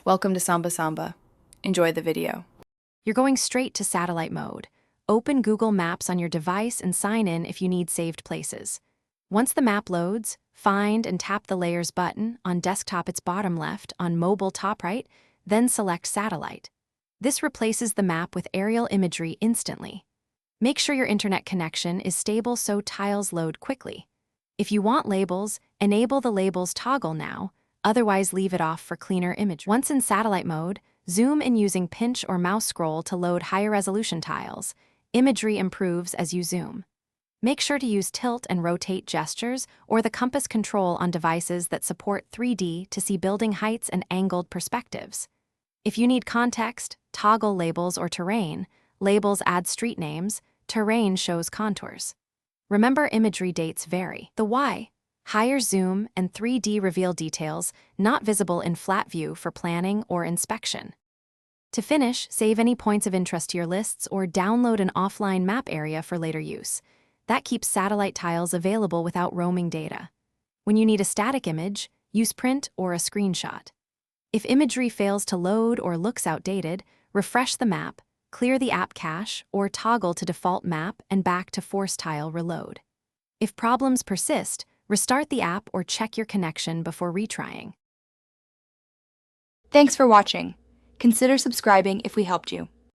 Welcome to Samba Samba. Enjoy the video. You're going straight to satellite mode. Open Google Maps on your device and sign in if you need saved places. Once the map loads, find and tap the Layers button on desktop its bottom left, on mobile top right, then select Satellite. This replaces the map with aerial imagery instantly. Make sure your internet connection is stable so tiles load quickly. If you want labels, enable the Labels toggle now, otherwise leave it off for cleaner imagery. Once in satellite mode, zoom in using pinch or mouse scroll to load higher resolution tiles. Imagery improves as you zoom. Make sure to use tilt and rotate gestures or the compass control on devices that support 3D to see building heights and angled perspectives. If you need context, toggle labels or terrain. Labels add street names, terrain shows contours. Remember, imagery dates vary. The Y, higher zoom and 3D reveal details not visible in flat view for planning or inspection. To finish, save any points of interest to your lists or download an offline map area for later use. That keeps satellite tiles available without roaming data. When you need a static image, use print or a screenshot. If imagery fails to load or looks outdated, refresh the map, clear the app cache, or toggle to default map and back to force tile reload. If problems persist, restart the app or check your connection before retrying. Thanks for watching. Consider subscribing if we helped you.